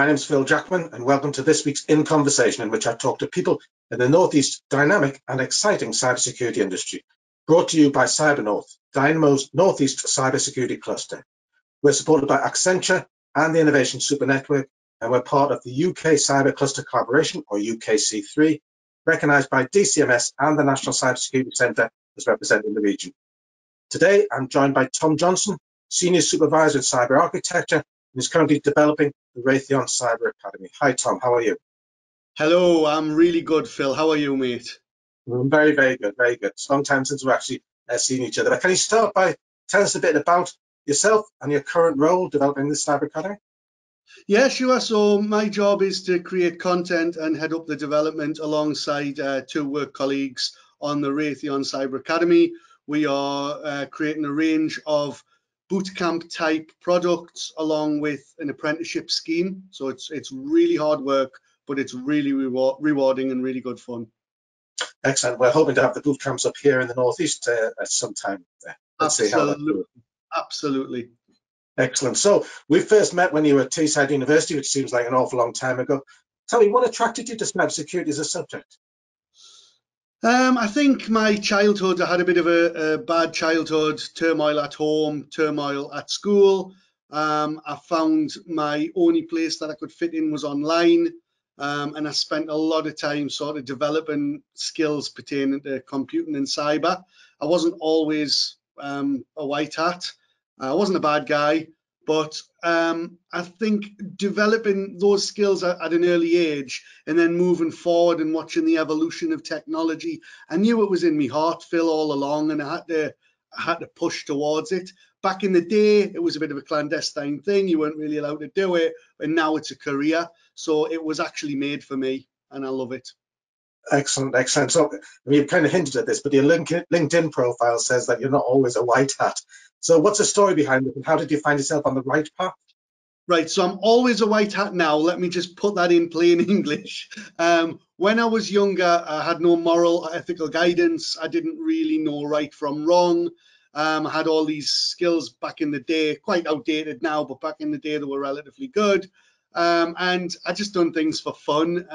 My name's Phil Jackman, and welcome to this week's In Conversation, in which I talk to people in the Northeast dynamic and exciting cybersecurity industry, brought to you by CyberNorth, Dynamo's Northeast cybersecurity cluster. We're supported by Accenture and the Innovation Super Network, and we're part of the UK Cyber Cluster Collaboration, or UKC3, recognised by DCMS and the National Cybersecurity Centre as representing the region. Today, I'm joined by Tom Johnson, Senior Supervisor at Cyber Architecture, and is currently developing the Raytheon Cyber Academy. Hi, Tom. How are you? Hello. I'm really good, Phil. How are you, mate? Very, very good. Very good. It's a long time since we've actually seen each other. But can you start by telling us a bit about yourself and your current role developing the Cyber Academy? Yeah, sure. So my job is to create content and head up the development alongside two work colleagues on the Raytheon Cyber Academy. We are creating a range of bootcamp type products along with an apprenticeship scheme. So it's really hard work, but it's really rewarding and really good fun. Excellent. We're hoping to have the boot camps up here in the Northeast at some time. Let's see how that goes. Absolutely. Excellent. So we first met when you were at Teesside University, which seems like an awful long time ago. Tell me, what attracted you to cybersecurity as a subject? I think my childhood, I had a bit of a bad childhood, turmoil at home, turmoil at school. I found my only place that I could fit in was online. And I spent a lot of time sort of developing skills pertaining to computing and cyber. I wasn't always a white hat. I wasn't a bad guy, but I think developing those skills at an early age and then moving forward and watching the evolution of technology, I knew it was in my heart, Phil, all along, and I had to push towards it. Back in the day, it was a bit of a clandestine thing. You weren't really allowed to do it, and now it's a career. So it was actually made for me, and I love it. Excellent, excellent. So you've kind of hinted at this, but your LinkedIn profile says that you're not always a white hat. So what's the story behind it, and how did you find yourself on the right path? Right, so I'm always a white hat now. Let me just put that in plain English. When I was younger, I had no moral or ethical guidance. I didn't really know right from wrong. I had all these skills back in the day, quite outdated now, but back in the day they were relatively good. And I just done things for fun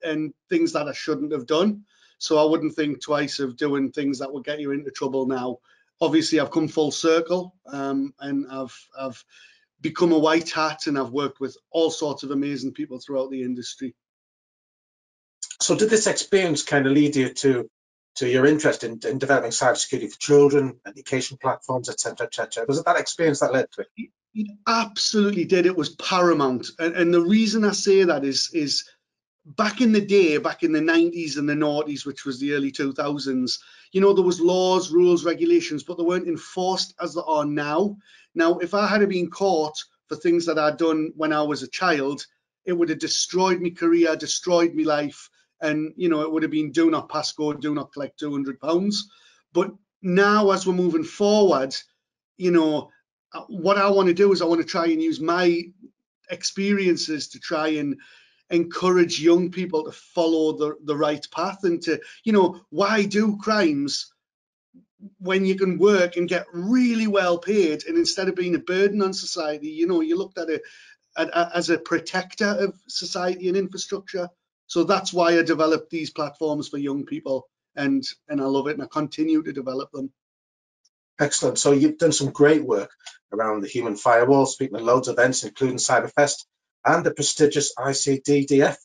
and things that I shouldn't have done. So I wouldn't think twice of doing things that would get you into trouble now. Obviously, I've come full circle and I've become a white hat, and I've worked with all sorts of amazing people throughout the industry. So did this experience kind of lead you to your interest in developing cybersecurity for children, education platforms, etc., etc.? Was it that experience that led to it? It absolutely did. It was paramount. And the reason I say that is back in the day, back in the 90s and the noughties, which was the early 2000s, you know, there was laws, rules, regulations, but they weren't enforced as they are now. Now, if I had been caught for things that I'd done when I was a child, it would have destroyed my career, destroyed my life. And, you know, it would have been do not pass go, do not collect £200. But now, as we're moving forward, you know, what I want to do is I want to try and use my experiences to try and encourage young people to follow the right path and to, you know, why do crimes when you can work and get really well paid, and instead of being a burden on society, you know, you looked at it as a protector of society and infrastructure. So that's why I developed these platforms for young people, and I love it, and I continue to develop them. Excellent. So you've done some great work around the Human Firewall, speaking at loads of events, including Cyberfest and the prestigious ICDDF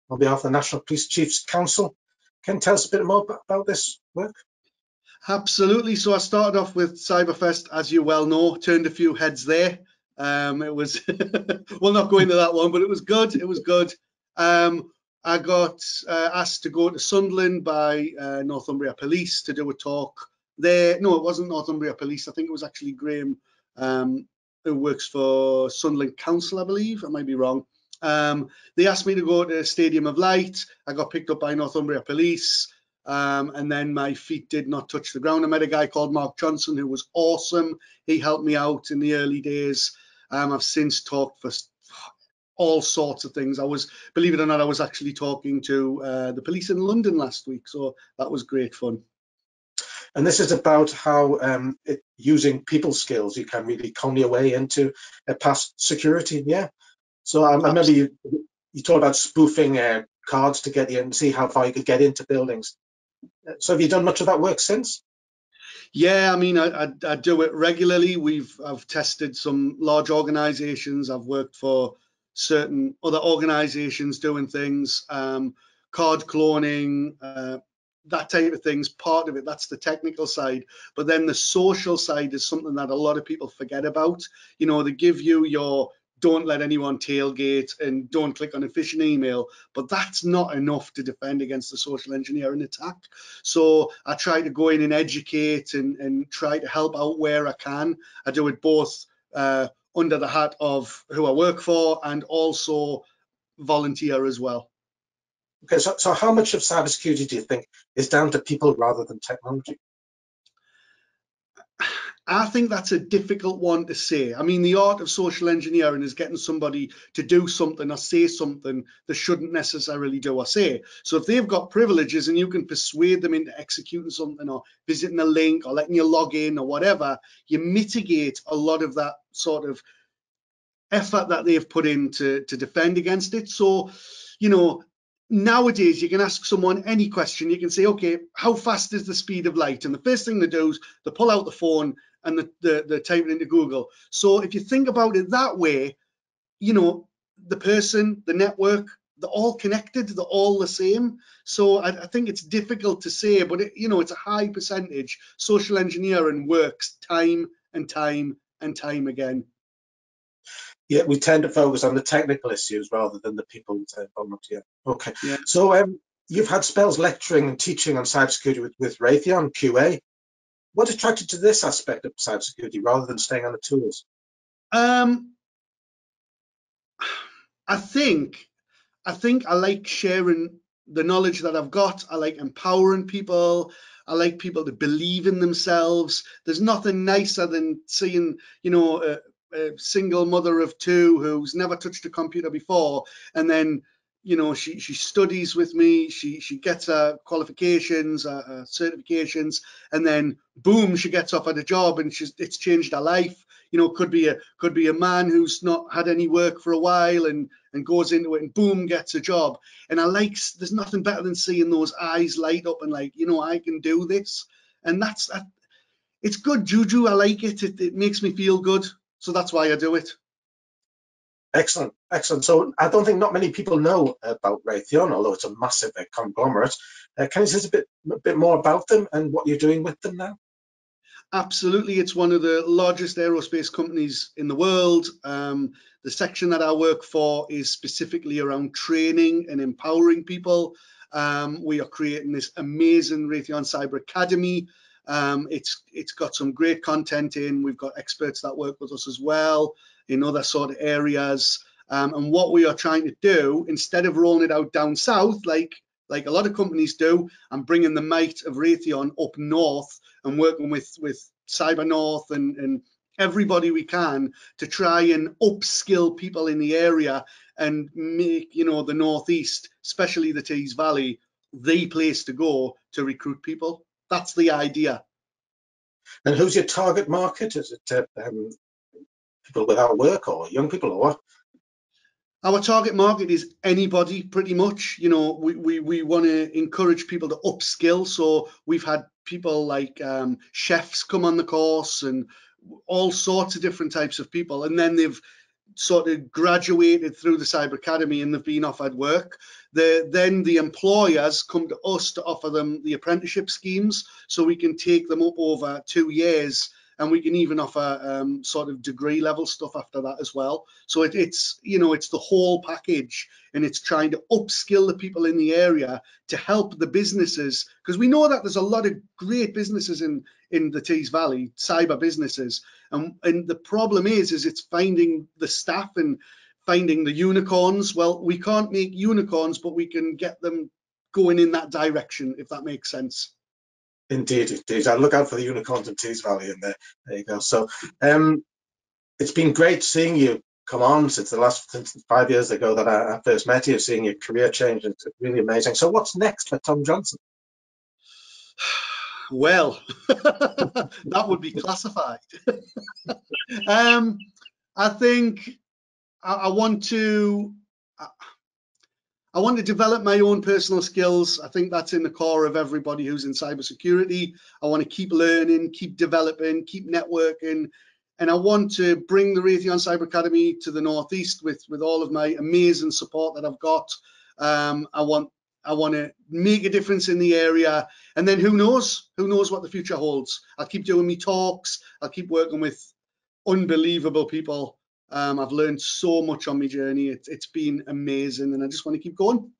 on behalf of the National Police Chiefs Council. Can you tell us a bit more about this work? Absolutely. So I started off with Cyberfest, as you well know, turned a few heads there. It was, we'll not go into that one, but it was good. It was good. I got asked to go to Sunderland by Northumbria Police to do a talk there. No, it wasn't Northumbria Police. I think it was actually Graham, who works for Sunderland Council, I believe. I might be wrong. They asked me to go to Stadium of Light. I got picked up by Northumbria Police. And then my feet did not touch the ground. I met a guy called Mark Johnson who was awesome. He helped me out in the early days. I've since talked for all sorts of things. Believe it or not, I was actually talking to the police in London last week. So that was great fun. And this is about how using people skills, you can really con your way into past security. Yeah. So I remember you talked about spoofing cards to get you and see how far you could get into buildings. So have you done much of that work since? Yeah, I mean, I do it regularly. I've tested some large organizations. I've worked for certain other organizations doing things, card cloning, that type of things. Part of it, that's the technical side. But then the social side is something that a lot of people forget about. You know, they give you your don't let anyone tailgate and don't click on a phishing email, but that's not enough to defend against the social engineering attack. So I try to go in and educate and try to help out where I can. I do it both under the hat of who I work for and also volunteer as well. Okay, so how much of cybersecurity do you think is down to people rather than technology? I think that's a difficult one to say. I mean, the art of social engineering is getting somebody to do something or say something they shouldn't necessarily do or say. So if they've got privileges and you can persuade them into executing something or visiting a link or letting you log in or whatever, you mitigate a lot of that sort of effort that they've put in to defend against it. So, you know, nowadays you can ask someone any question. You can say, okay, how fast is the speed of light? And the first thing they do is they pull out the phone and they type it into Google. So if you think about it that way, you know, the person, the network, they're all connected, they're all the same. So I think it's difficult to say, but you know, it's a high percentage. Social engineering works time and time and time again. Yeah, we tend to focus on the technical issues rather than the people volunteer. Okay, Yeah. so you've had spells lecturing and teaching on cybersecurity with Raytheon QA. What attracted you to this aspect of cybersecurity rather than staying on the tools? I think I like sharing the knowledge that I've got. I like empowering people. I like people to believe in themselves. There's nothing nicer than seeing, you know, a single mother of two who's never touched a computer before, and then, you know, she studies with me. She gets her qualifications, certifications, and then boom, she gets offered a job, and it's changed her life. You know, could be a man who's not had any work for a while and goes into it and boom, gets a job. And there's nothing better than seeing those eyes light up and like, you know, I can do this. And it's good juju. I like it. It makes me feel good. So that's why I do it. Excellent, excellent. So I don't think not many people know about Raytheon, although it's a massive conglomerate. Can you say a bit more about them and what you're doing with them now? Absolutely. It's one of the largest aerospace companies in the world. The section that I work for is specifically around training and empowering people. We are creating this amazing Raytheon Cyber Academy. It's got some great content in. We've got experts that work with us as well in other sort of areas. And what we are trying to do, instead of rolling it out down south, like a lot of companies do, and bringing the might of Raytheon up north and working with Cyber North and everybody we can to try and upskill people in the area and make, you know, the Northeast, especially the Tees Valley, the place to go to recruit people. That's the idea. And who's your target market? Is it people without work or young people or what? Our target market is anybody, pretty much. You know, we want to encourage people to upskill. So we've had people like chefs come on the course and all sorts of different types of people. And then they've sort of graduated through the Cyber Academy and they've been offered work. Then the employers come to us to offer them the apprenticeship schemes, so we can take them up over 2 years, and we can even offer sort of degree level stuff after that as well. So it's, you know, it's the whole package, and it's trying to upskill the people in the area to help the businesses, because we know that there's a lot of great businesses in the Tees Valley, cyber businesses, and the problem is it's finding the staff and finding the unicorns. Well, we can't make unicorns, but we can get them going in that direction, if that makes sense. Indeed, indeed. I look out for the unicorns in Tees Valley, and there you go. So it's been great seeing you come on since 5 years ago that I first met you, seeing your career change. It's really amazing. So what's next for Tom Johnson? Well, that would be classified. I think I want to develop my own personal skills. I think that's in the core of everybody who's in cybersecurity. I want to keep learning, keep developing, keep networking, and I want to bring the Raytheon Cyber Academy to the Northeast with all of my amazing support that I've got. I want to make a difference in the area, and then who knows what the future holds. I'll keep doing me talks. I'll keep working with unbelievable people. I've learned so much on my journey. It's been amazing, and I just want to keep going.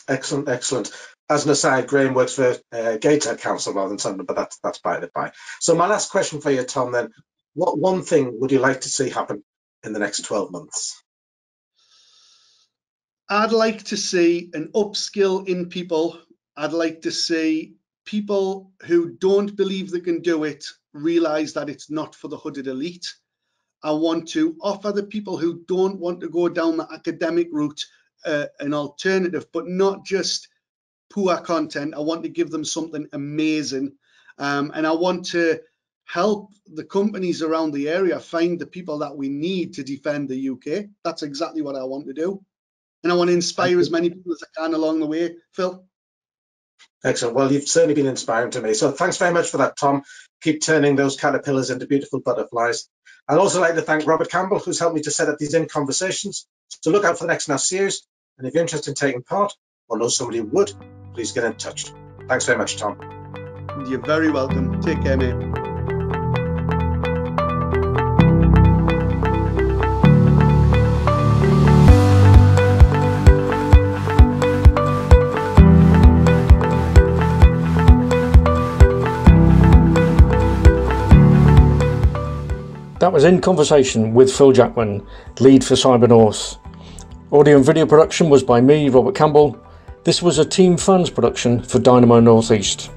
Excellent, excellent. As an aside, Graham works for Gateshead Council rather than Sunderland, but that's by the by. So my last question for you, Tom, then, what one thing would you like to see happen in the next 12 months? I'd like to see an upskill in people. I'd like to see people who don't believe they can do it realize that it's not for the hooded elite. I want to offer the people who don't want to go down the academic route an alternative, but not just poor content. I want to give them something amazing. And I want to help the companies around the area find the people that we need to defend the UK. That's exactly what I want to do. And I want to inspire as many people as I can along the way, Phil. Excellent. Well, you've certainly been inspiring to me. So thanks very much for that, Tom. Keep turning those caterpillars into beautiful butterflies. I'd also like to thank Robert Campbell, who's helped me to set up these in conversations. So look out for the next in our series. And if you're interested in taking part or know somebody who would, please get in touch. Thanks very much, Tom. You're very welcome. Take care, mate. That was In Conversation with Phil Jackman, lead for Cyber North. Audio and video production was by me, Robert Campbell. This was a Team Funds production for Dynamo Northeast.